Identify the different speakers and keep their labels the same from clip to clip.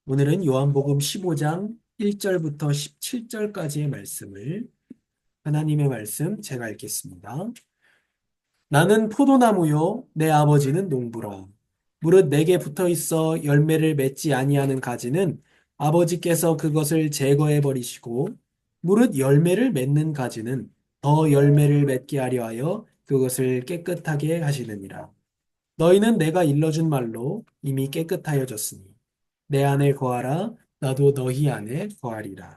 Speaker 1: 오늘은 요한복음 15장 1절부터 17절까지의 말씀을 하나님의 말씀 제가 읽겠습니다. 나는 포도나무요 내 아버지는 농부라. 무릇 내게 붙어 있어 열매를 맺지 아니하는 가지는 아버지께서 그것을 제거해 버리시고 무릇 열매를 맺는 가지는 더 열매를 맺게 하려 하여 그것을 깨끗하게 하시느니라. 너희는 내가 일러준 말로 이미 깨끗하여졌으니 내 안에 거하라. 나도 너희 안에 거하리라.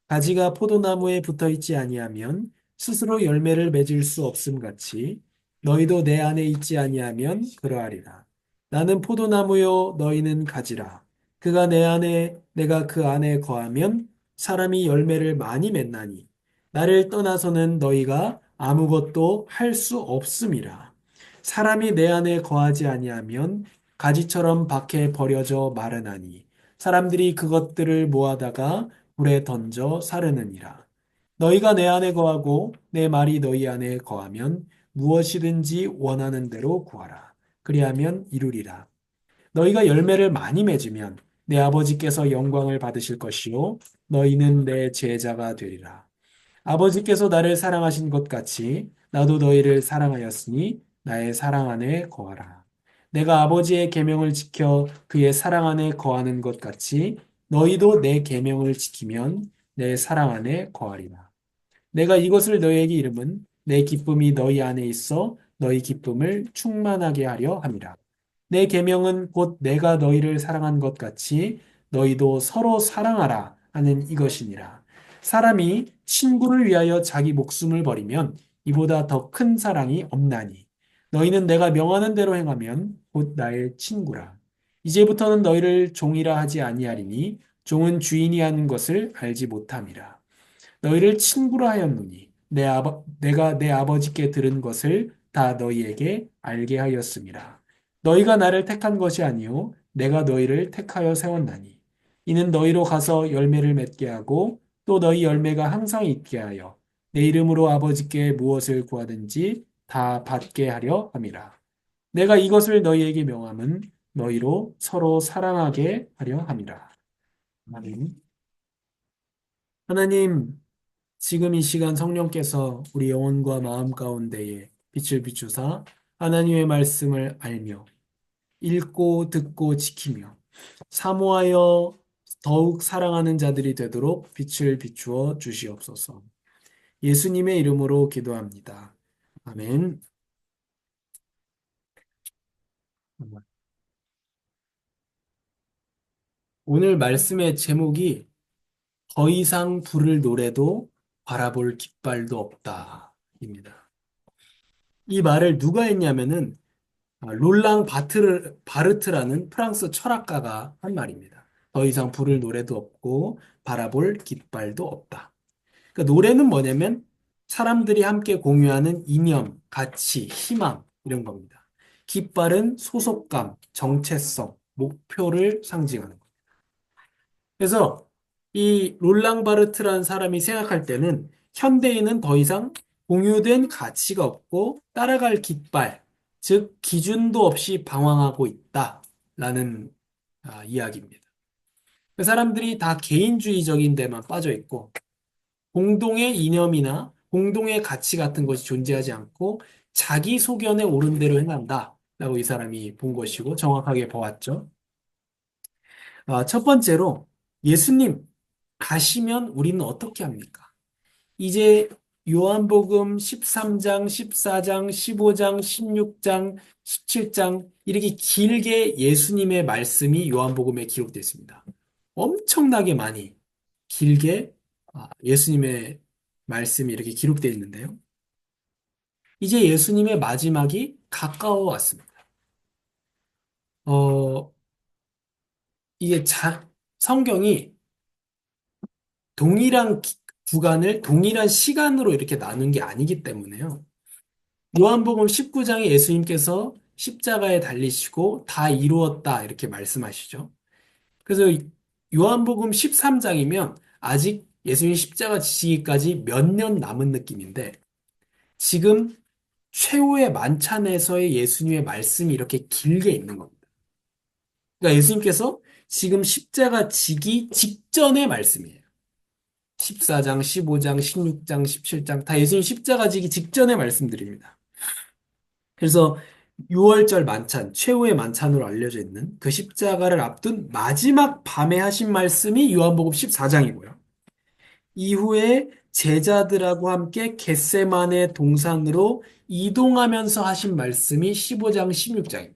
Speaker 1: 가지가 포도나무에 붙어 있지 아니하면 스스로 열매를 맺을 수 없음 같이 너희도 내 안에 있지 아니하면 그러하리라. 나는 포도나무요 너희는 가지라. 그가 내 안에 내가 그 안에 거하면 사람이 열매를 많이 맺나니 나를 떠나서는 너희가 아무것도 할 수 없음이라. 사람이 내 안에 거하지 아니하면 가지처럼 밖에 버려져 마르나니 사람들이 그것들을 모아다가 불에 던져 사르느니라. 너희가 내 안에 거하고 내 말이 너희 안에 거하면 무엇이든지 원하는 대로 구하라. 그리하면 이루리라. 너희가 열매를 많이 맺으면 내 아버지께서 영광을 받으실 것이요 너희는 내 제자가 되리라. 아버지께서 나를 사랑하신 것 같이 나도 너희를 사랑하였으니 나의 사랑 안에 거하라. 내가 아버지의 계명을 지켜 그의 사랑 안에 거하는 것 같이 너희도 내 계명을 지키면 내 사랑 안에 거하리라. 내가 이것을 너희에게 이름은 내 기쁨이 너희 안에 있어 너희 기쁨을 충만하게 하려 함이라. 내 계명은 곧 내가 너희를 사랑한 것 같이 너희도 서로 사랑하라 하는 이것이니라. 사람이 친구를 위하여 자기 목숨을 버리면 이보다 더 큰 사랑이 없나니 너희는 내가 명하는 대로 행하면 곧 나의 친구라. 이제부터는 너희를 종이라 하지 아니하리니 종은 주인이 하는 것을 알지 못함이라. 너희를 친구라 하였노니 내가 내 아버지께 들은 것을 다 너희에게 알게 하였음이라. 너희가 나를 택한 것이 아니요 내가 너희를 택하여 세웠나니 이는 너희로 가서 열매를 맺게 하고 또 너희 열매가 항상 있게 하여 내 이름으로 아버지께 무엇을 구하든지 다 받게 하려 함이라. 내가 이것을 너희에게 명함은 너희로 서로 사랑하게 하려 함이라. 아멘. 하나님, 지금 이 시간 성령께서 우리 영혼과 마음 가운데에 빛을 비추사 하나님의 말씀을 알며 읽고 듣고 지키며 사모하여 더욱 사랑하는 자들이 되도록 빛을 비추어 주시옵소서. 예수님의 이름으로 기도합니다. 아멘. 오늘 말씀의 제목이 더 이상 부를 노래도 바라볼 깃발도 없다입니다. 이 말을 누가 했냐면은 롤랑 바르트라는 프랑스 철학가가 한 말입니다. 더 이상 부를 노래도 없고 바라볼 깃발도 없다. 그러니까 노래는 뭐냐면 사람들이 함께 공유하는 이념, 가치, 희망 이런 겁니다. 깃발은 소속감, 정체성, 목표를 상징하는 거예요. 그래서 이 롤랑 바르트라는 사람이 생각할 때는 현대인은 더 이상 공유된 가치가 없고 따라갈 깃발, 즉 기준도 없이 방황하고 있다라는 이야기입니다. 그 사람들이 다 개인주의적인 데만 빠져 있고 공동의 이념이나 공동의 가치 같은 것이 존재하지 않고 자기 소견에 옳은 대로 행한다라고 이 사람이 본 것이고 정확하게 보았죠. 첫 번째로 예수님 가시면 우리는 어떻게 합니까? 이제 요한복음 13장, 14장, 15장, 16장, 17장 이렇게 길게 예수님의 말씀이 요한복음에 기록되어 있습니다. 엄청나게 많이 길게 예수님의 말씀이 이렇게 기록되어 있는데요. 이제 예수님의 마지막이 가까워 왔습니다. 어, 이게 성경이 동일한 구간을 동일한 시간으로 이렇게 나눈 게 아니기 때문에요. 요한복음 19장에 예수님께서 십자가에 달리시고 다 이루었다 이렇게 말씀하시죠. 그래서 요한복음 13장이면 아직 예수님 십자가 지시기까지 몇 년 남은 느낌인데 지금 최후의 만찬에서의 예수님의 말씀이 이렇게 길게 있는 겁니다. 그러니까 예수님께서 지금 십자가 지기 직전의 말씀이에요. 14장, 15장, 16장, 17장 다 예수님 십자가 지기 직전의 말씀들입니다. 그래서 6월절 만찬, 최후의 만찬으로 알려져 있는 그 십자가를 앞둔 마지막 밤에 하신 말씀이 요한복음 14장이고요. 이후에 제자들하고 함께 겟세마네 동산으로 이동하면서 하신 말씀이 15장, 16장입니다.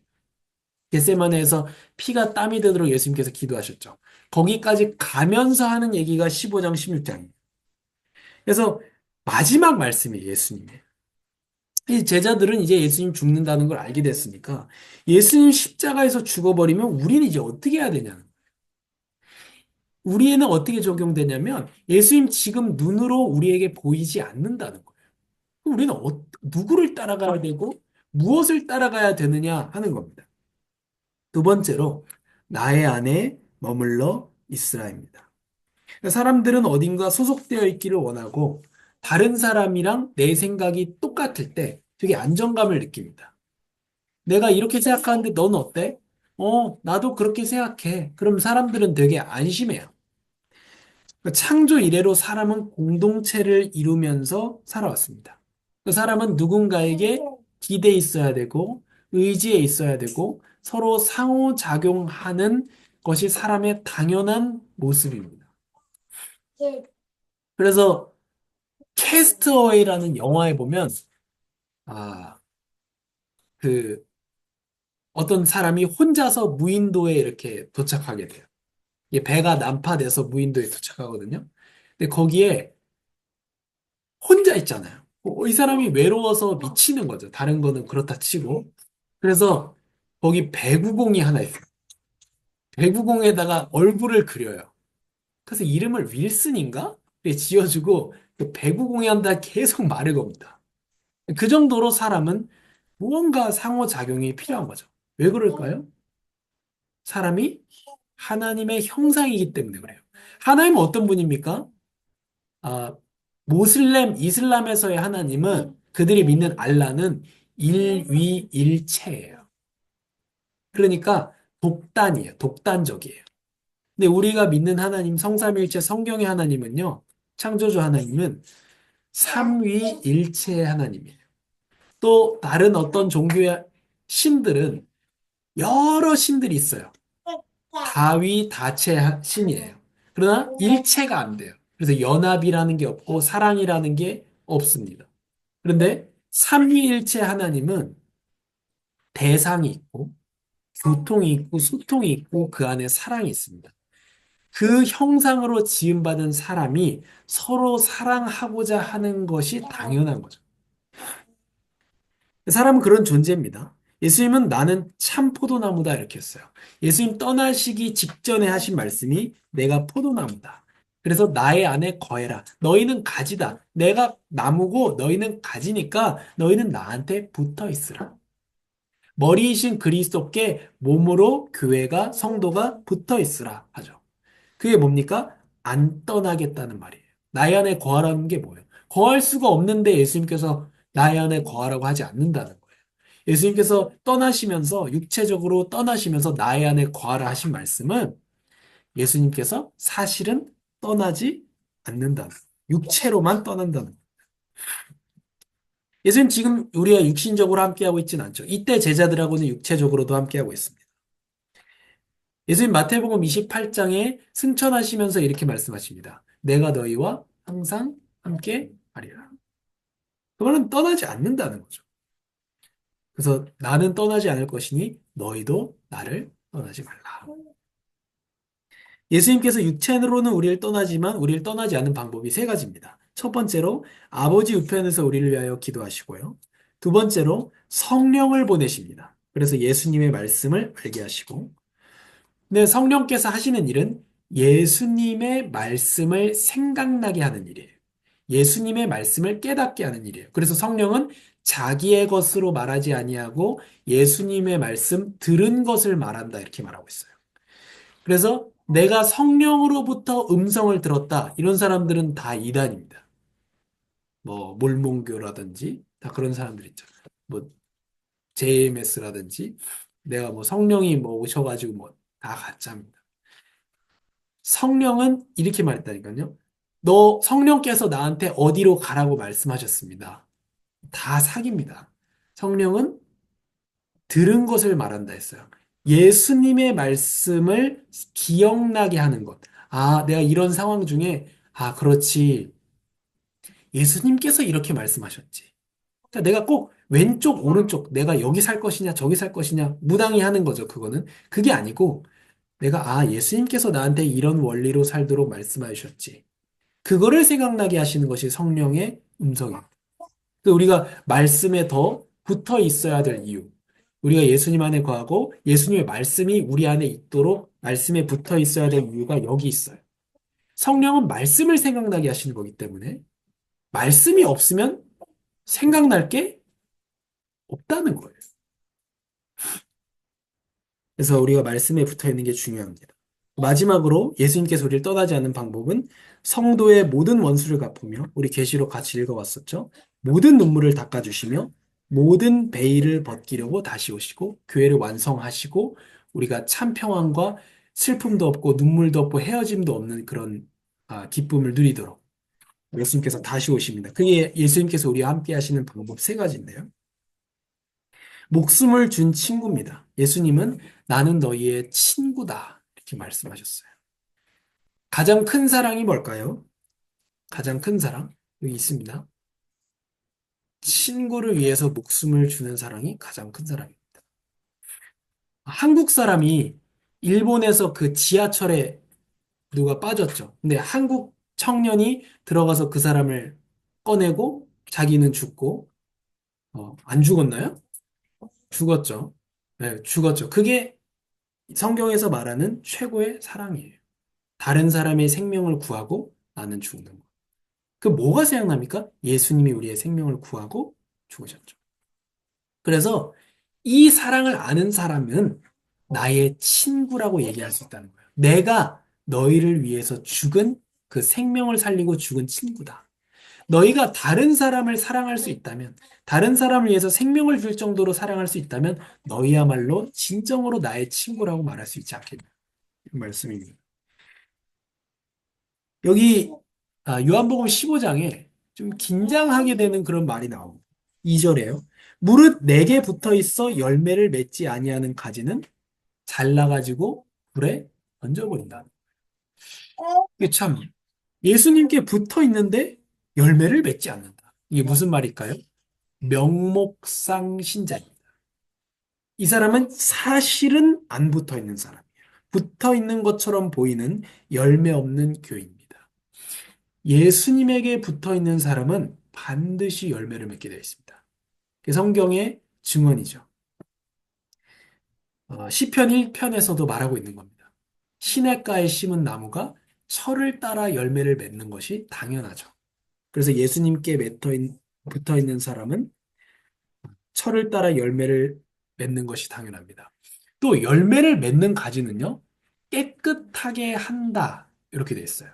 Speaker 1: 겟세마네에서 피가 땀이 되도록 예수님께서 기도하셨죠. 거기까지 가면서 하는 얘기가 15장, 16장입니다. 그래서 마지막 말씀이 예수님이에요. 이 제자들은 이제 예수님 죽는다는 걸 알게 됐으니까 예수님 십자가에서 죽어버리면 우리는 이제 어떻게 해야 되냐는 우리에는 어떻게 적용되냐면 예수님 지금 눈으로 우리에게 보이지 않는다는 거예요. 우리는 누구를 따라가야 되고 무엇을 따라가야 되느냐 하는 겁니다. 두 번째로 나의 안에 머물러 있으라입니다. 사람들은 어딘가 소속되어 있기를 원하고 다른 사람이랑 내 생각이 똑같을 때 되게 안정감을 느낍니다. 내가 이렇게 생각하는데 넌 어때? 나도 그렇게 생각해. 그럼 사람들은 되게 안심해요. 창조 이래로 사람은 공동체를 이루면서 살아왔습니다. 그 사람은 누군가에게 기대에 있어야 되고, 의지에 있어야 되고, 서로 상호작용하는 것이 사람의 당연한 모습입니다. 그래서 캐스트어웨이라는 영화에 보면, 아, 그 어떤 사람이 혼자서 무인도에 이렇게 도착하게 돼요. 이게 배가 난파돼서 무인도에 도착하거든요. 근데 거기에 혼자 있잖아요. 이 사람이 외로워서 미치는 거죠. 다른 거는 그렇다 치고. 그래서 거기 배구공이 하나 있어요. 배구공에다가 얼굴을 그려요. 그래서 이름을 윌슨인가? 네, 지어주고 그 배구공이 한다 계속 말을 겁니다. 그 정도로 사람은 무언가 상호작용이 필요한 거죠. 왜 그럴까요? 사람이 하나님의 형상이기 때문에 그래요. 하나님은 어떤 분입니까? 아, 이슬람에서의 하나님은 그들이 믿는 알라는 일위일체예요. 그러니까 독단이에요. 독단적이에요. 근데 우리가 믿는 하나님, 성삼위일체 성경의 하나님은요, 창조주 하나님은 삼위일체의 하나님이에요. 또 다른 어떤 종교의 신들은 여러 신들이 있어요. 다위다체 신이에요. 그러나 일체가 안 돼요. 그래서 연합이라는 게 없고 사랑이라는 게 없습니다. 그런데 삼위일체 하나님은 대상이 있고 교통이 있고 소통이 있고 그 안에 사랑이 있습니다. 그 형상으로 지음받은 사람이 서로 사랑하고자 하는 것이 당연한 거죠. 사람은 그런 존재입니다. 예수님은 나는 참 포도나무다 이렇게 했어요. 예수님 떠나시기 직전에 하신 말씀이 내가 포도나무다. 그래서 나의 안에 거해라. 너희는 가지다. 내가 나무고 너희는 가지니까 너희는 나한테 붙어 있으라. 머리이신 그리스도께 몸으로 교회가 성도가 붙어 있으라 하죠. 그게 뭡니까? 안 떠나겠다는 말이에요. 나의 안에 거하라는 게 뭐예요? 거할 수가 없는데 예수님께서 나의 안에 거하라고 하지 않는다는 거예요. 예수님께서 떠나시면서 육체적으로 떠나시면서 나의 안에 거하라 하신 말씀은 예수님께서 사실은 떠나지 않는다는 거예요. 육체로만 떠난다는 거예요. 예수님 지금 우리가 육신적으로 함께하고 있지는 않죠. 이때 제자들하고는 육체적으로도 함께하고 있습니다. 예수님 마태복음 28장에 승천하시면서 이렇게 말씀하십니다. 내가 너희와 항상 함께 하리라. 그거는 떠나지 않는다는 거죠. 그래서 나는 떠나지 않을 것이니 너희도 나를 떠나지 말라. 예수님께서 육체로는 우리를 떠나지만 우리를 떠나지 않는 방법이 세 가지입니다. 첫 번째로 아버지 우편에서 우리를 위하여 기도하시고요. 두 번째로 성령을 보내십니다. 그래서 예수님의 말씀을 알게 하시고 근데 성령께서 하시는 일은 예수님의 말씀을 생각나게 하는 일이에요. 예수님의 말씀을 깨닫게 하는 일이에요. 그래서 성령은 자기의 것으로 말하지 아니하고 예수님의 말씀 들은 것을 말한다 이렇게 말하고 있어요. 그래서 내가 성령으로부터 음성을 들었다. 이런 사람들은 다 이단입니다. 뭐 몰몬교라든지 다 그런 사람들 있죠. 뭐 JMS라든지 내가 뭐 성령이 뭐 오셔가지고 뭐 다 가짜입니다. 성령은 이렇게 말했다니까요. 너 성령께서 나한테 어디로 가라고 말씀하셨습니다. 다 사기입니다. 성령은 들은 것을 말한다 했어요. 예수님의 말씀을 기억나게 하는 것. 아, 내가 이런 상황 중에, 아, 그렇지. 예수님께서 이렇게 말씀하셨지. 그러니까 내가 꼭 왼쪽, 오른쪽, 내가 여기 살 것이냐, 저기 살 것이냐, 무당이 하는 거죠, 그거는. 그게 아니고, 내가, 아, 예수님께서 나한테 이런 원리로 살도록 말씀하셨지. 그거를 생각나게 하시는 것이 성령의 음성입니다. 우리가 말씀에 더 붙어 있어야 될 이유. 우리가 예수님 안에 거하고 예수님의 말씀이 우리 안에 있도록 말씀에 붙어 있어야 될 이유가 여기 있어요. 성령은 말씀을 생각나게 하시는 거기 때문에 말씀이 없으면 생각날 게 없다는 거예요. 그래서 우리가 말씀에 붙어 있는 게 중요합니다. 마지막으로 예수님께서 우리를 떠나지 않는 방법은 성도의 모든 원수를 갚으며 우리 계시록 같이 읽어봤었죠. 모든 눈물을 닦아주시며 모든 베일을 벗기려고 다시 오시고 교회를 완성하시고 우리가 참 평안과 슬픔도 없고 눈물도 없고 헤어짐도 없는 그런 기쁨을 누리도록 예수님께서 다시 오십니다. 그게 예수님께서 우리와 함께 하시는 방법 세 가지인데요. 목숨을 준 친구입니다. 예수님은 나는 너희의 친구다. 이렇게 말씀하셨어요. 가장 큰 사랑이 뭘까요? 가장 큰 사랑? 여기 있습니다. 친구를 위해서 목숨을 주는 사랑이 가장 큰 사랑입니다. 한국 사람이 일본에서 그 지하철에 누가 빠졌죠. 근데 한국 청년이 들어가서 그 사람을 꺼내고 자기는 죽고, 안 죽었나요? 죽었죠. 네, 죽었죠. 그게 성경에서 말하는 최고의 사랑이에요. 다른 사람의 생명을 구하고 나는 죽는 것. 그 뭐가 생각납니까? 예수님이 우리의 생명을 구하고 죽으셨죠. 그래서 이 사랑을 아는 사람은 나의 친구라고 얘기할 수 있다는 거예요. 내가 너희를 위해서 죽은 그 생명을 살리고 죽은 친구다. 너희가 다른 사람을 사랑할 수 있다면, 다른 사람을 위해서 생명을 줄 정도로 사랑할 수 있다면, 너희야말로 진정으로 나의 친구라고 말할 수 있지 않겠냐. 이 말씀입니다. 여기 요한복음 15장에 좀 긴장하게 되는 그런 말이 나옵니다. 2절에요. 무릇 내게 붙어 있어 열매를 맺지 아니하는 가지는 잘라가지고 불에 던져버린다. 이게 참 예수님께 붙어 있는데 열매를 맺지 않는다. 이게 무슨 말일까요? 명목상신자입니다. 이 사람은 사실은 안 붙어 있는 사람이에요. 붙어 있는 것처럼 보이는 열매 없는 교인입니다. 예수님에게 붙어 있는 사람은 반드시 열매를 맺게 되어 있습니다. 그게 성경의 증언이죠. 시편 1편에서도 말하고 있는 겁니다. 시냇가에 심은 나무가 철을 따라 열매를 맺는 것이 당연하죠. 그래서 예수님께 붙어 있는 사람은 철을 따라 열매를 맺는 것이 당연합니다. 또 열매를 맺는 가지는요, 깨끗하게 한다. 이렇게 돼 있어요.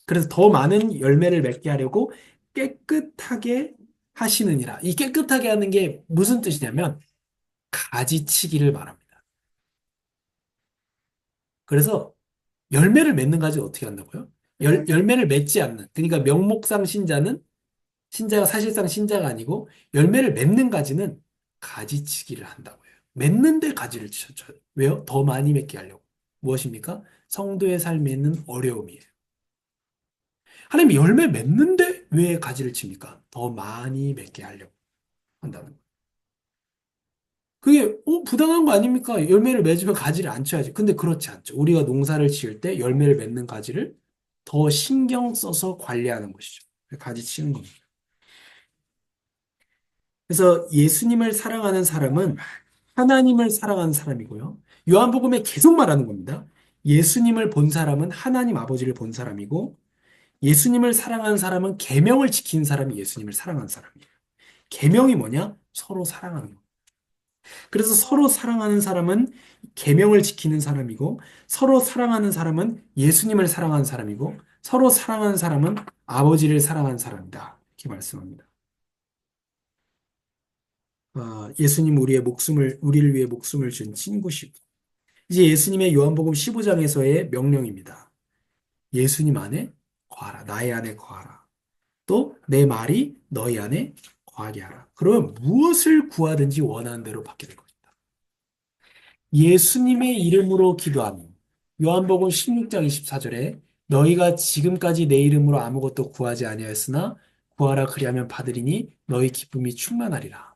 Speaker 1: 그래서 더 많은 열매를 맺게 하려고 깨끗하게 하시느니라. 이 깨끗하게 하는 게 무슨 뜻이냐면 가지치기를 말합니다. 그래서 열매를 맺는 가지 어떻게 한다고요? 열매를 맺지 않는. 그러니까 명목상 신자는 신자가 사실상 신자가 아니고 열매를 맺는 가지는 가지치기를 한다고 해요. 맺는데 가지를 쳐줘요. 왜요? 더 많이 맺게 하려고. 무엇입니까? 성도의 삶에 있는 어려움이에요. 하나님 열매 맺는데 왜 가지를 칩니까? 더 많이 맺게 하려고 한다는 거예요. 그게 부당한 거 아닙니까? 열매를 맺으면 가지를 안 쳐야지. 근데 그렇지 않죠. 우리가 농사를 지을 때 열매를 맺는 가지를 더 신경 써서 관리하는 것이죠. 가지 치는 겁니다. 그래서 예수님을 사랑하는 사람은 하나님을 사랑하는 사람이고요. 요한복음에 계속 말하는 겁니다. 예수님을 본 사람은 하나님 아버지를 본 사람이고 예수님을 사랑하는 사람은 계명을 지키는 사람이 예수님을 사랑하는 사람이에요. 계명이 뭐냐? 서로 사랑하는 거. 그래서 서로 사랑하는 사람은 계명을 지키는 사람이고 서로 사랑하는 사람은 예수님을 사랑하는 사람이고 서로 사랑하는 사람은 아버지를 사랑하는 사람이다. 이렇게 말씀합니다. 예수님 우리의 목숨을 우리를 위해 목숨을 준 친구시고 이제 예수님의 요한복음 15장에서의 명령입니다. 예수님 안에 거하라. 나의 안에 거하라. 또 내 말이 너희 안에 거하게 하라. 그러면 무엇을 구하든지 원하는 대로 받게 될 것이다. 예수님의 이름으로 기도하며 요한복음 16장 24절에 너희가 지금까지 내 이름으로 아무것도 구하지 아니하였으나 구하라 그리하면 받으리니 너희 기쁨이 충만하리라.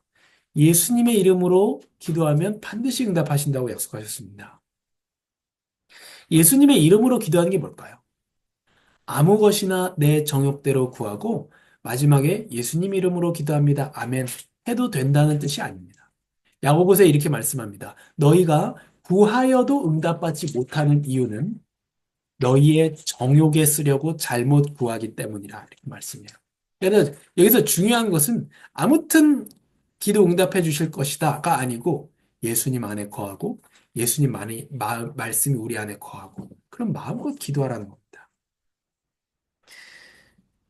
Speaker 1: 예수님의 이름으로 기도하면 반드시 응답하신다고 약속하셨습니다. 예수님의 이름으로 기도하는 게 뭘까요? 아무 것이나 내 정욕대로 구하고 마지막에 예수님 이름으로 기도합니다. 아멘. 해도 된다는 뜻이 아닙니다. 야고보서에 이렇게 말씀합니다. 너희가 구하여도 응답받지 못하는 이유는 너희의 정욕에 쓰려고 잘못 구하기 때문이라 이렇게 말씀해요. 그래서 여기서 중요한 것은 아무튼 기도 응답해 주실 것이다가 아니고 예수님 안에 거하고 예수님 안에 말씀이 우리 안에 거하고 그럼 마음껏 기도하라는 겁니다.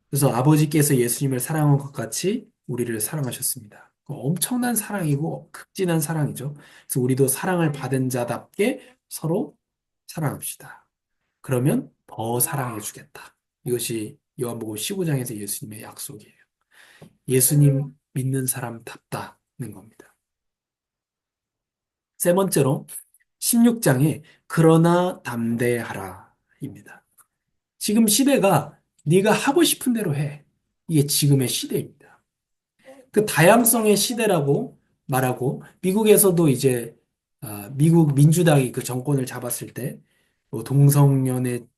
Speaker 1: 그래서 아버지께서 예수님을 사랑한 것 같이 우리를 사랑하셨습니다. 엄청난 사랑이고 극진한 사랑이죠. 그래서 우리도 사랑을 받은 자답게 서로 사랑합시다. 그러면 더 사랑해 주겠다. 이것이 요한복음 15장에서 예수님의 약속이에요. 예수님 믿는 사람답다는 겁니다. 세 번째로 16장에 그러나 담대하라입니다. 지금 시대가 네가 하고 싶은 대로 해. 이게 지금의 시대입니다. 그 다양성의 시대라고 말하고 미국에서도 이제 미국 민주당이 그 정권을 잡았을 때뭐 동성연애자들의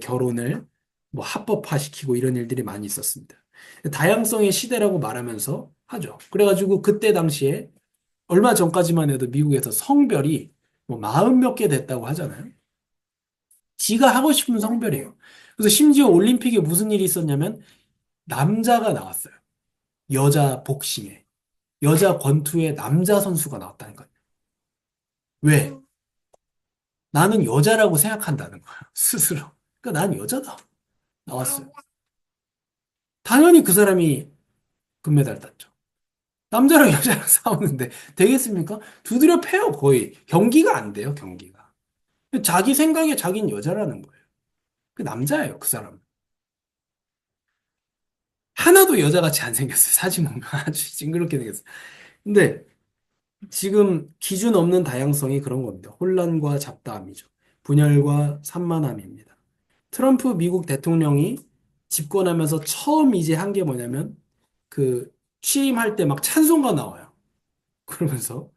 Speaker 1: 결혼을 뭐 합법화시키고 이런 일들이 많이 있었습니다. 다양성의 시대라고 말하면서 하죠. 그래가지고 그때 당시에 얼마 전까지만 해도 미국에서 성별이 뭐 40몇 개 됐다고 하잖아요. 지가 하고 싶은 성별이에요. 그래서 심지어 올림픽에 무슨 일이 있었냐면 남자가 나왔어요. 여자 복싱에. 여자 권투에 남자 선수가 나왔다니까요. 왜? 나는 여자라고 생각한다는 거야. 스스로. 그러니까 난 여자다. 나왔어요. 당연히 그 사람이 금메달 땄죠. 남자랑 여자랑 싸우는데 되겠습니까? 두드려 패요, 거의. 경기가 안 돼요, 경기가. 자기 생각에 자기는 여자라는 거예요. 그 남자예요, 그 사람은. 하나도 여자같이 안 생겼어요. 사진 보면 아주 징그럽게 생겼어요. 근데 지금 기준 없는 다양성이 그런 겁니다. 혼란과 잡다함이죠. 분열과 산만함입니다. 트럼프 미국 대통령이 집권하면서 처음 이제 한 게 뭐냐면 그 취임할 때 막 찬송가 나와요. 그러면서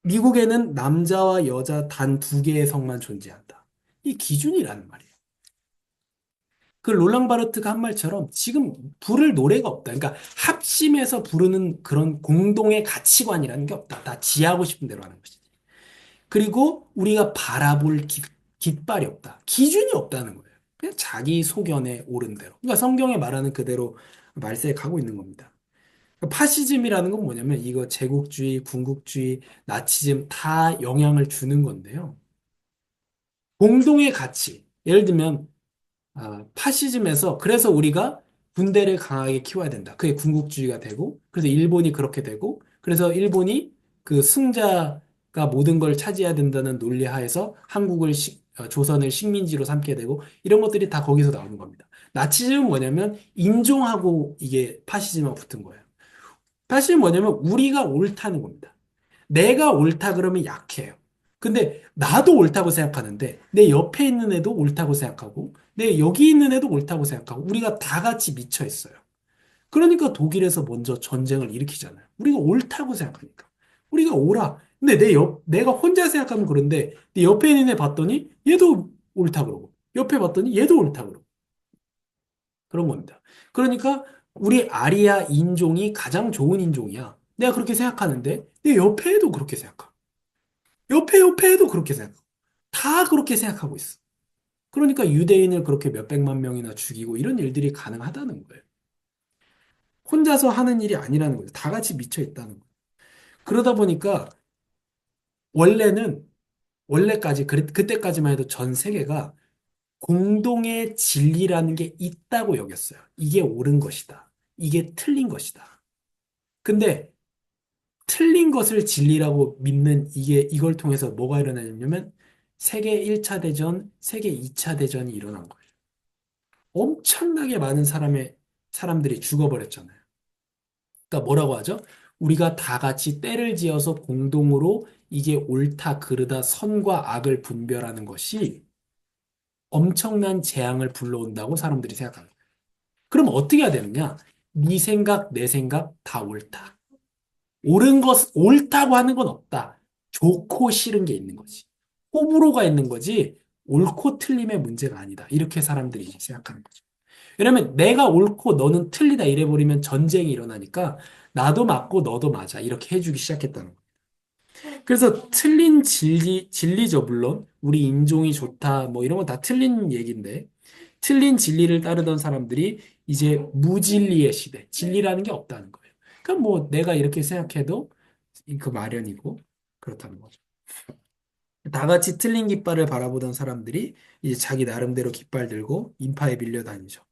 Speaker 1: 미국에는 남자와 여자 단 두 개의 성만 존재한다. 이 기준이라는 말이에요. 그 롤랑 바르트가 한 말처럼 지금 부를 노래가 없다. 그러니까 합심해서 부르는 그런 공동의 가치관이라는 게 없다. 다 지하고 싶은 대로 하는 것이지. 그리고 우리가 바라볼 깃발이 없다. 기준이 없다는 거예요. 그냥 자기 소견에 옳은 대로. 그러니까 성경에 말하는 그대로 말세에 가고 있는 겁니다. 그러니까 파시즘이라는 건 뭐냐면 이거 제국주의, 군국주의, 나치즘 다 영향을 주는 건데요. 공동의 가치. 예를 들면 파시즘에서 그래서 우리가 군대를 강하게 키워야 된다. 그게 군국주의가 되고, 그래서 일본이 그렇게 되고, 그래서 일본이 그 승자가 모든 걸 차지해야 된다는 논리 하에서 조선을 식민지로 삼게 되고, 이런 것들이 다 거기서 나오는 겁니다. 나치즘은 뭐냐면 인종하고 이게 파시즘하고 붙은 거예요. 파시즘은 뭐냐면 우리가 옳다는 겁니다. 내가 옳다 그러면 약해요. 근데 나도 옳다고 생각하는데 내 옆에 있는 애도 옳다고 생각하고 내 여기 있는 애도 옳다고 생각하고 우리가 다 같이 미쳐 있어요. 그러니까 독일에서 먼저 전쟁을 일으키잖아요. 우리가 옳다고 생각하니까. 우리가 옳아. 근데 내가 혼자 생각하면 그런데 내 옆에 있는 애 봤더니 얘도 옳다 그러고 옆에 봤더니 얘도 옳다 그러고 그런 겁니다. 그러니까 우리 아리아 인종이 가장 좋은 인종이야. 내가 그렇게 생각하는데 내 옆에 애도 그렇게 생각하고 옆에 애도 그렇게 생각하고 다 그렇게 생각하고 있어. 그러니까 유대인을 그렇게 몇백만 명이나 죽이고 이런 일들이 가능하다는 거예요. 혼자서 하는 일이 아니라는 거죠. 다 같이 미쳐 있다는 거예요. 그러다 보니까 원래는 그때까지만 해도 전 세계가 공동의 진리라는 게 있다고 여겼어요. 이게 옳은 것이다. 이게 틀린 것이다. 근데 틀린 것을 진리라고 믿는 이걸 통해서 뭐가 일어나냐면 세계 1차 대전, 세계 2차 대전이 일어난 거예요. 엄청나게 많은 사람들이 죽어버렸잖아요. 그러니까 뭐라고 하죠? 우리가 다 같이 때를 지어서 공동으로 이게 옳다, 그르다, 선과 악을 분별하는 것이 엄청난 재앙을 불러온다고 사람들이 생각합니다. 그럼 어떻게 해야 되느냐? 네 생각, 내 생각 다 옳다. 옳다고 하는 건 없다. 좋고 싫은 게 있는 거지. 호불호가 있는 거지, 옳고 틀림의 문제가 아니다. 이렇게 사람들이 이제 생각하는 거죠. 왜냐면 내가 옳고 너는 틀리다 이래버리면 전쟁이 일어나니까 나도 맞고 너도 맞아. 이렇게 해주기 시작했다는 거예요. 그래서 틀린 진리죠, 물론. 우리 인종이 좋다, 뭐 이런 건 다 틀린 얘기인데, 틀린 진리를 따르던 사람들이 이제 무진리의 시대, 진리라는 게 없다는 거예요. 그러니까 뭐 내가 이렇게 생각해도 그 마련이고 그렇다는 거죠. 다 같이 틀린 깃발을 바라보던 사람들이 이제 자기 나름대로 깃발 들고 인파에 밀려 다니죠.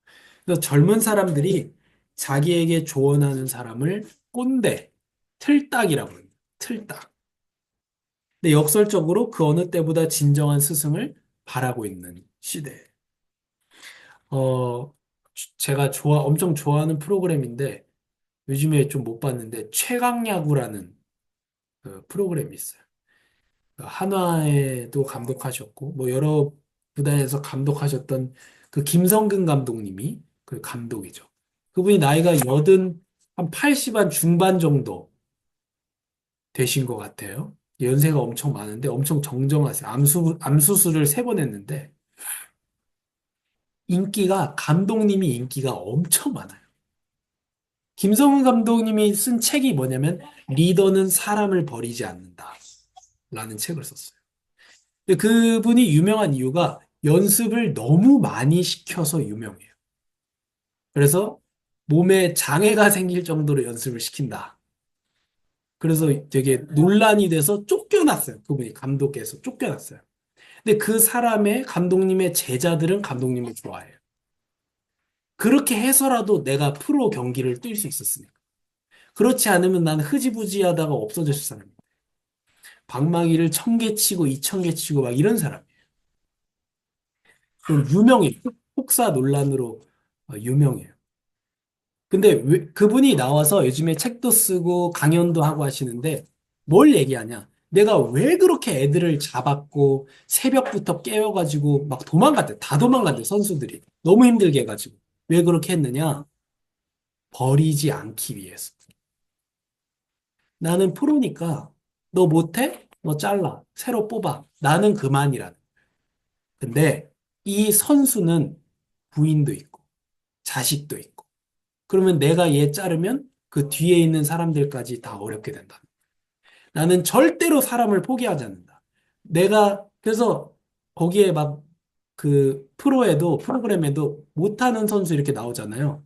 Speaker 1: 그래서 젊은 사람들이 자기에게 조언하는 사람을 꼰대, 틀딱이라고 합니다. 틀딱. 근데 역설적으로 그 어느 때보다 진정한 스승을 바라고 있는 시대. 어, 제가 엄청 좋아하는 프로그램인데 요즘에 좀 못 봤는데 최강야구라는 그 프로그램이 있어요. 그 한화에도 감독하셨고 뭐 여러 구단에서 감독하셨던 그 김성근 감독님이 그 감독이죠. 그분이 나이가 한 80한 중반 정도 되신 것 같아요. 연세가 엄청 많은데 엄청 정정하세요. 암수술을 3번 했는데 감독님이 인기가 엄청 많아요. 김성훈 감독님이 쓴 책이 뭐냐면 리더는 사람을 버리지 않는다 라는 책을 썼어요. 근데 그분이 유명한 이유가 연습을 너무 많이 시켜서 유명해요. 그래서 몸에 장애가 생길 정도로 연습을 시킨다. 그래서 되게 논란이 돼서 쫓겨났어요. 그분이 감독께서 쫓겨났어요. 근데 감독님의 제자들은 감독님을 좋아해요. 그렇게 해서라도 내가 프로 경기를 뛸 수 있었으니까. 그렇지 않으면 난 흐지부지하다가 없어졌을 사람이에요. 방망이를 1,000개 치고 2,000개 치고 막 이런 사람이에요. 좀 유명해요. 혹사 논란으로 유명해요. 근데 그분이 나와서 요즘에 책도 쓰고 강연도 하고 하시는데 뭘 얘기하냐? 내가 왜 그렇게 애들을 잡았고 새벽부터 깨워가지고 막 도망갔대. 다 도망갔대, 선수들이. 너무 힘들게 해가지고. 왜 그렇게 했느냐? 버리지 않기 위해서. 나는 프로니까 너 못해? 너 잘라. 새로 뽑아. 나는 그만이라는. 근데 이 선수는 부인도 있고 자식도 있고. 그러면 내가 얘 자르면 그 뒤에 있는 사람들까지 다 어렵게 된다. 나는 절대로 사람을 포기하지 않는다. 그래서 거기에 막 그 프로그램에도 못하는 선수 이렇게 나오잖아요.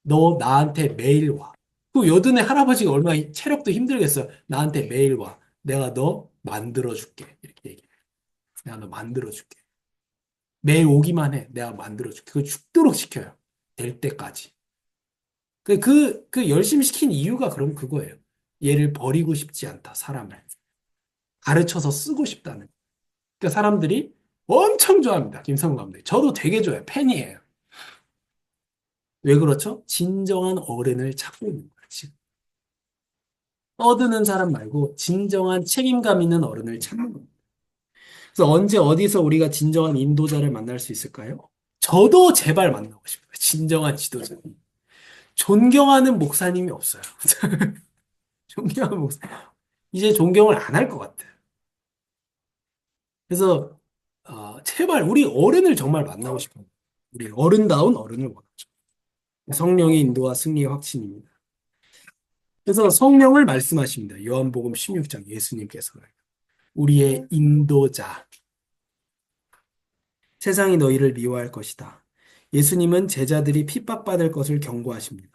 Speaker 1: 너 나한테 매일 와. 그 여든의 할아버지가 얼마나 체력도 힘들겠어. 나한테 매일 와. 내가 너 만들어줄게. 이렇게 얘기해. 내가 너 만들어줄게. 매일 오기만 해. 내가 만들어줄게. 그걸 죽도록 시켜요. 될 때까지. 그 열심히 시킨 이유가 그럼 그거예요. 얘를 버리고 싶지 않다, 사람을. 가르쳐서 쓰고 싶다는. 그러니까 사람들이 엄청 좋아합니다, 김성근 감독. 저도 되게 좋아해요. 팬이에요. 왜 그렇죠? 진정한 어른을 찾고 있는 거예요, 지금. 떠드는 사람 말고 진정한 책임감 있는 어른을 찾는 거예요. 그래서 언제 어디서 우리가 진정한 인도자를 만날 수 있을까요? 저도 제발 만나고 싶어요. 진정한 지도자. 존경하는 목사님이 없어요. 존경하는 목사. 이제 존경을 안 할 것 같아요. 그래서 제발 우리 어른을 정말 만나고 싶어요. 우리 어른다운 어른을 원하죠. 성령의 인도와 승리의 확신입니다. 그래서 성령을 말씀하십니다. 요한복음 16장 예수님께서 우리의 인도자, 세상이 너희를 미워할 것이다. 예수님은 제자들이 핍박받을 것을 경고하십니다.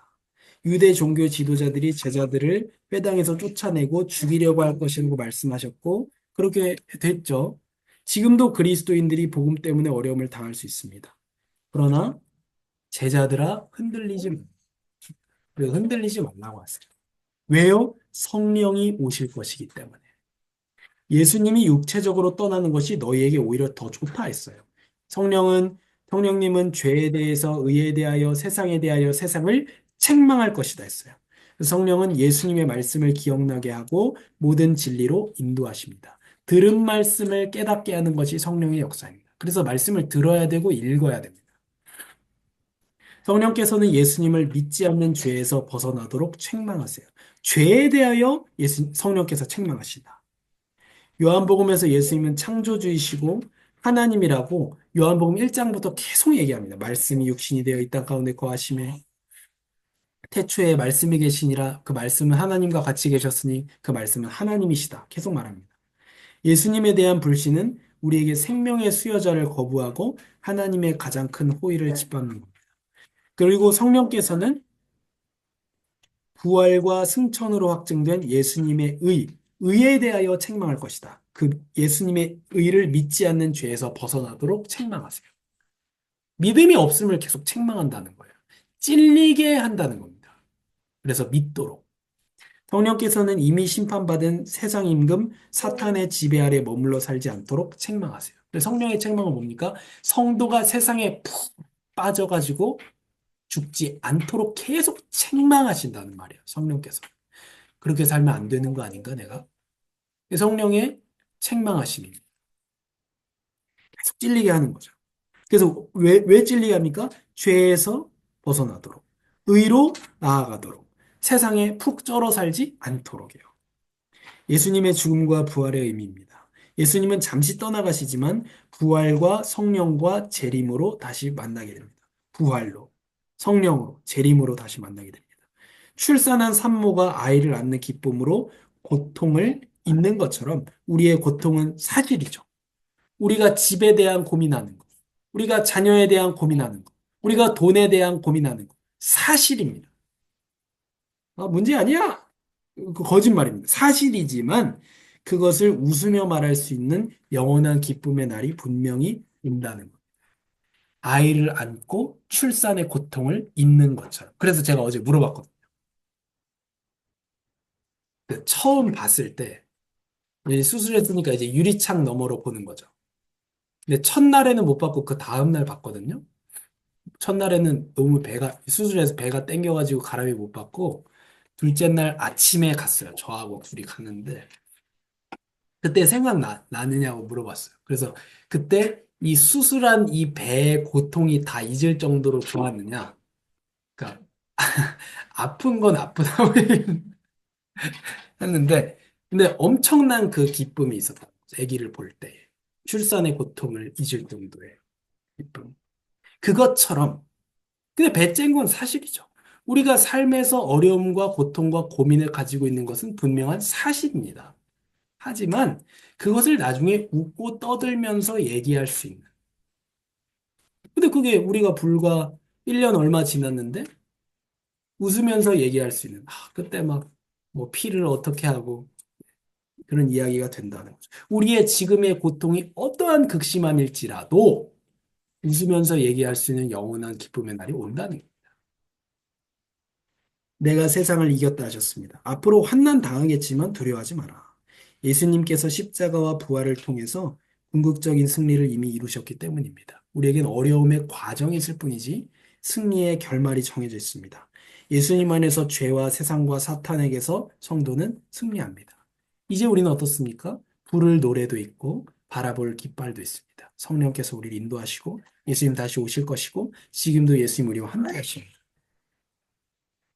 Speaker 1: 유대 종교 지도자들이 제자들을 회당에서 쫓아내고 죽이려고 할 것이라고 말씀하셨고 그렇게 됐죠. 지금도 그리스도인들이 복음 때문에 어려움을 당할 수 있습니다. 그러나 제자들아 흔들리지 말라고 하세요. 왜요? 성령이 오실 것이기 때문에. 예수님이 육체적으로 떠나는 것이 너희에게 오히려 더 좋다 했어요. 성령은, 성령님은 죄에 대해서, 의에 대하여, 세상에 대하여 세상을 책망할 것이다 했어요. 성령은 예수님의 말씀을 기억나게 하고 모든 진리로 인도하십니다. 들은 말씀을 깨닫게 하는 것이 성령의 역사입니다. 그래서 말씀을 들어야 되고 읽어야 됩니다. 성령께서는 예수님을 믿지 않는 죄에서 벗어나도록 책망하세요. 죄에 대하여 성령께서 책망하신다. 요한복음에서 예수님은 창조주이시고 하나님이라고 요한복음 1장부터 계속 얘기합니다. 말씀이 육신이 되어 이 땅 가운데 거하심에 태초에 말씀이 계시니라 그 말씀은 하나님과 같이 계셨으니 그 말씀은 하나님이시다. 계속 말합니다. 예수님에 대한 불신은 우리에게 생명의 수여자를 거부하고 하나님의 가장 큰 호의를 짓밟는 겁니다. 그리고 성령께서는 부활과 승천으로 확증된 예수님의 의에 대하여 책망할 것이다. 그 예수님의 의를 믿지 않는 죄에서 벗어나도록 책망하세요. 믿음이 없음을 계속 책망한다는 거예요. 찔리게 한다는 겁니다. 그래서 믿도록. 성령께서는 이미 심판받은 세상 임금 사탄의 지배 아래 머물러 살지 않도록 책망하세요. 성령의 책망은 뭡니까? 성도가 세상에 푹 빠져가지고 죽지 않도록 계속 책망하신다는 말이에요. 성령께서. 그렇게 살면 안 되는 거 아닌가, 내가? 성령의 책망하심입니다. 계속 찔리게 하는 거죠. 그래서 왜 찔리게 합니까? 죄에서 벗어나도록, 의로 나아가도록, 세상에 푹 쩔어 살지 않도록이요. 예수님의 죽음과 부활의 의미입니다. 예수님은 잠시 떠나가시지만 부활과 성령과 재림으로 다시 만나게 됩니다. 부활로, 성령으로, 재림으로 다시 만나게 됩니다. 출산한 산모가 아이를 낳는 기쁨으로 고통을 잊는 것처럼 우리의 고통은 사실이죠. 우리가 집에 대한 고민하는 것, 우리가 자녀에 대한 고민하는 것, 우리가 돈에 대한 고민하는 것, 사실입니다. 문제 아니야. 그 거짓말입니다. 사실이지만 그것을 웃으며 말할 수 있는 영원한 기쁨의 날이 분명히 온다는 것. 아이를 안고 출산의 고통을 잊는 것처럼. 그래서 제가 어제 물어봤거든요. 처음 봤을 때 이제 수술했으니까 이제 유리창 너머로 보는 거죠. 근데 첫날에는 못 봤고 그 다음날 봤거든요. 첫날에는 너무 수술해서 배가 땡겨가지고 가람이 못 봤고, 둘째 날 아침에 갔어요. 저하고 둘이 갔는데, 그때 나느냐고 물어봤어요. 그래서 그때 이 수술한 이 배의 고통이 다 잊을 정도로 좋았느냐? 그러니까, 아픈 건 아프다고 했는데, 근데 엄청난 그 기쁨이 있었다. 아기를 볼 때. 출산의 고통을 잊을 정도의 기쁨. 그것처럼 근데 배째인 건 사실이죠. 우리가 삶에서 어려움과 고통과 고민을 가지고 있는 것은 분명한 사실입니다. 하지만 그것을 나중에 웃고 떠들면서 얘기할 수 있는. 근데 그게 우리가 불과 1년 얼마 지났는데 웃으면서 얘기할 수 있는. 그때 막 뭐 피를 어떻게 하고 그런 이야기가 된다는 거죠. 우리의 지금의 고통이 어떠한 극심함일지라도 웃으면서 얘기할 수 있는 영원한 기쁨의 날이 온다는 거예요. 내가 세상을 이겼다 하셨습니다. 앞으로 환난 당하겠지만 두려워하지 마라. 예수님께서 십자가와 부활을 통해서 궁극적인 승리를 이미 이루셨기 때문입니다. 우리에겐 어려움의 과정이 있을 뿐이지 승리의 결말이 정해져 있습니다. 예수님 안에서 죄와 세상과 사탄에게서 성도는 승리합니다. 이제 우리는 어떻습니까? 부를 노래도 있고 바라볼 깃발도 있습니다. 성령께서 우리를 인도하시고 예수님 다시 오실 것이고 지금도 예수님 우리와 함께 하십니다.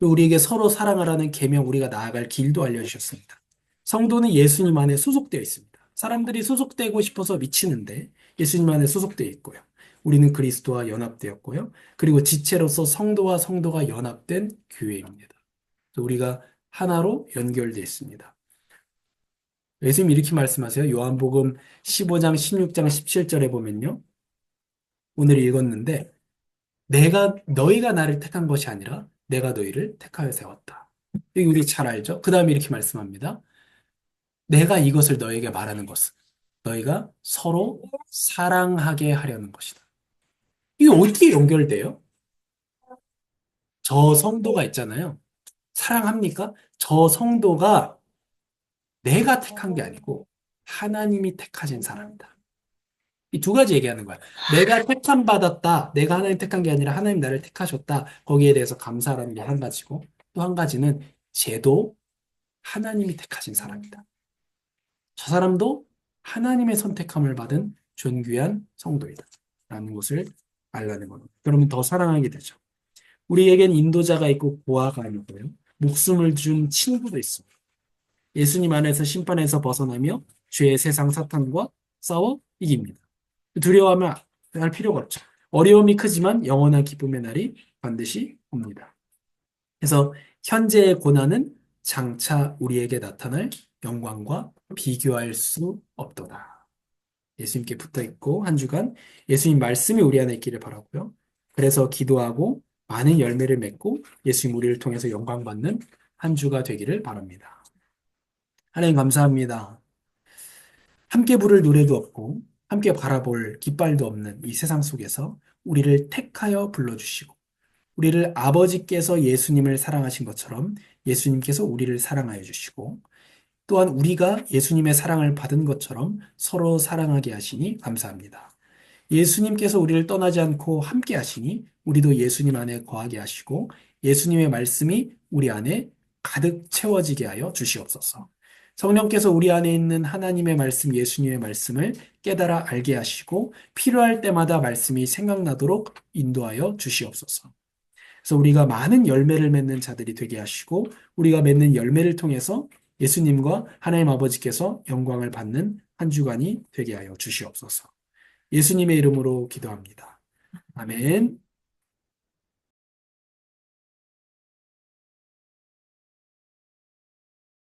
Speaker 1: 또 우리에게 서로 사랑하라는 계명 우리가 나아갈 길도 알려주셨습니다. 성도는 예수님 안에 소속되어 있습니다. 사람들이 소속되고 싶어서 미치는데 예수님 안에 소속되어 있고요. 우리는 그리스도와 연합되었고요. 그리고 지체로서 성도와 성도가 연합된 교회입니다. 우리가 하나로 연결되어 있습니다. 예수님 이렇게 말씀하세요. 요한복음 15장, 16장, 17절에 보면요. 오늘 읽었는데 너희가 나를 택한 것이 아니라 내가 너희를 택하여 세웠다. 이거 우리 잘 알죠? 그 다음에 이렇게 말씀합니다. 내가 이것을 너에게 말하는 것은 너희가 서로 사랑하게 하려는 것이다. 이게 어떻게 연결돼요? 저 성도가 있잖아요. 사랑합니까? 저 성도가 내가 택한 게 아니고 하나님이 택하신 사람이다. 이 두 가지 얘기하는 거야. 내가 택함 받았다. 내가 하나님 택한 게 아니라 하나님 나를 택하셨다. 거기에 대해서 감사하는 게 한 가지고 또 한 가지는 쟤도 하나님이 택하신 사람이다. 저 사람도 하나님의 선택함을 받은 존귀한 성도이다. 라는 것을 알라는 겁니다. 그러면 더 사랑하게 되죠. 우리에겐 인도자가 있고 보아가 있고요. 목숨을 준 친구도 있습니다. 예수님 안에서 심판에서 벗어나며 죄의 세상 사탄과 싸워 이깁니다. 두려워하면 할 필요가 없죠. 어려움이 크지만 영원한 기쁨의 날이 반드시 옵니다. 그래서 현재의 고난은 장차 우리에게 나타날 영광과 비교할 수 없도다. 예수님께 붙어 있고 한 주간 예수님 말씀이 우리 안에 있기를 바라고요. 그래서 기도하고 많은 열매를 맺고 예수님 우리를 통해서 영광 받는 한 주가 되기를 바랍니다. 하나님 감사합니다. 함께 부를 노래도 없고 함께 바라볼 깃발도 없는 이 세상 속에서 우리를 택하여 불러주시고 우리를 아버지께서 예수님을 사랑하신 것처럼 예수님께서 우리를 사랑하여 주시고 또한 우리가 예수님의 사랑을 받은 것처럼 서로 사랑하게 하시니 감사합니다. 예수님께서 우리를 떠나지 않고 함께 하시니 우리도 예수님 안에 거하게 하시고 예수님의 말씀이 우리 안에 가득 채워지게 하여 주시옵소서. 성령께서 우리 안에 있는 하나님의 말씀, 예수님의 말씀을 깨달아 알게 하시고 필요할 때마다 말씀이 생각나도록 인도하여 주시옵소서. 그래서 우리가 많은 열매를 맺는 자들이 되게 하시고 우리가 맺는 열매를 통해서 예수님과 하나님 아버지께서 영광을 받는 한 주간이 되게 하여 주시옵소서. 예수님의 이름으로 기도합니다. 아멘.